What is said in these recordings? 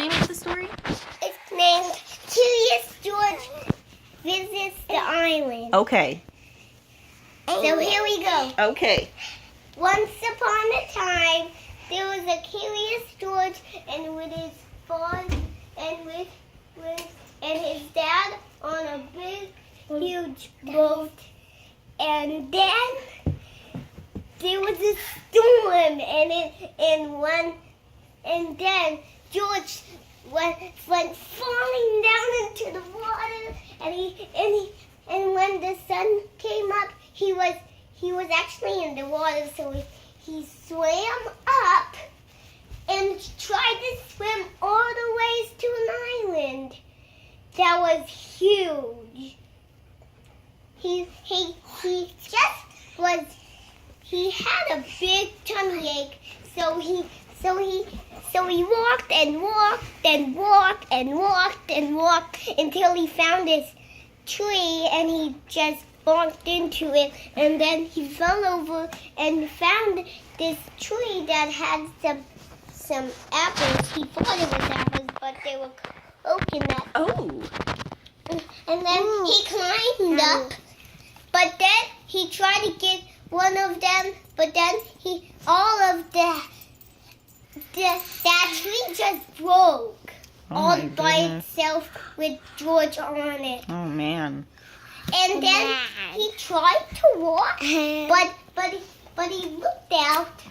name of the story? It's named Curious George Visits the Island. Okay. So here we go. Okay. Once upon a time, there was a Curious George, and with his father and his dad on a big, huge boat. And then there was a storm, and then George went falling down into the water, and when the sun came up, he was actually in the water, so he swam up and tried to swim all the ways to an island that was huge. He had a big tummy ache, so he walked and walked and walked and walked and walked until he found this tree, and he just bonked into it, and then he fell over and found this tree that had some apples. He thought it was apples, but they were coconut. Oh. And then he climbed up, but then he tried to get one of them, but then that tree just broke all by itself with George on it. Oh, man. And then he tried to walk, but he looked out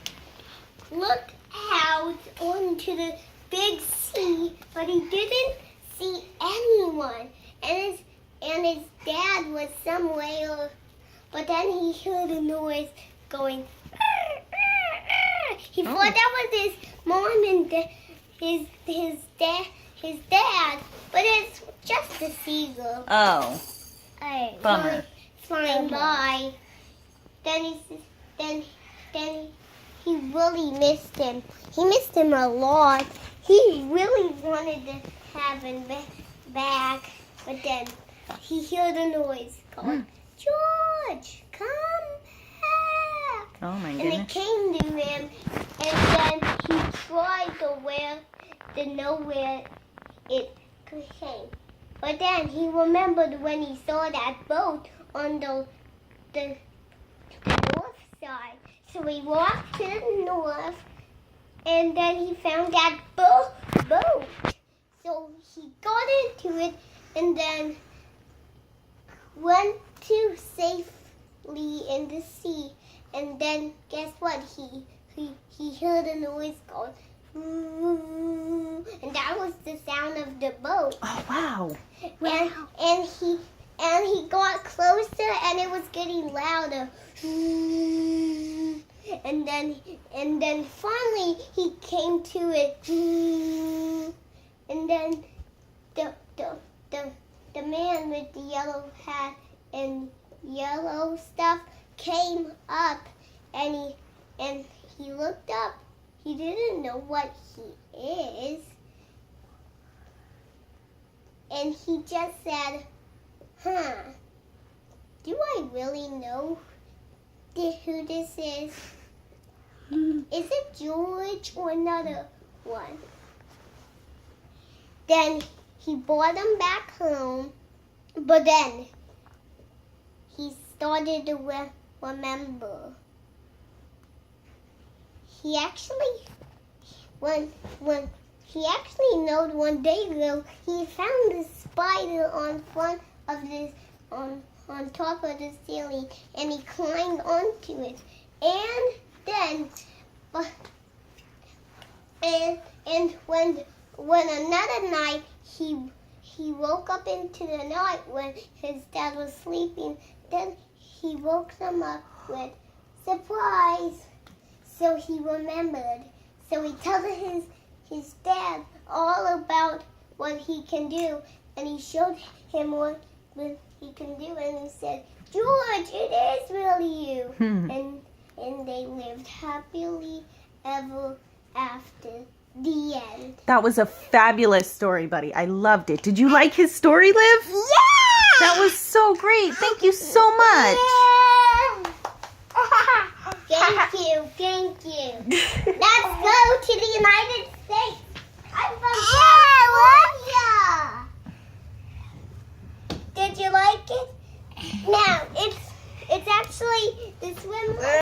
onto the big sea, but he didn't see anyone. And his dad was somewhere, but then he heard a noise going. He thought that was his mom and his dad, but it's just a seagull. Oh. Bummer. Flying by. Then he really missed him. He missed him a lot. He really wanted to have him back, but then he heard a noise called, George, come back. Oh, my And goodness. it came to him, and then he tried to know where it came. But then he remembered when he saw that boat on the north side. So he walked to the north, and then he found that boat. So he got into it, and then went to safely in the sea. And then guess what? He heard a noise called, and that was the sound of the boat. Oh, wow. And he got closer, and it was getting louder. And then finally he came to it. And then the man with the yellow hat and yellow stuff came up, and he looked up. He didn't know what he is. And he just said, do I really know who this is? Is it George or another one? Then he brought him back home, but then he started to remember. He actually, when he actually knowed one day ago, he found a spider on top of the ceiling, and he climbed onto it. And then, when another night he woke up into the night when his dad was sleeping, then he woke them up with surprise. So he remembered. So he told his dad all about what he can do, and he showed him what he can do, and he said, George, it is really you. And they lived happily ever after. The end. That was a fabulous story, buddy. I loved it. Did you like his story, Liv? Yeah! That was so great. Thank you so much. Yeah. Thank you. Let's go to the United States. I'm from like it? Now it's actually the swim.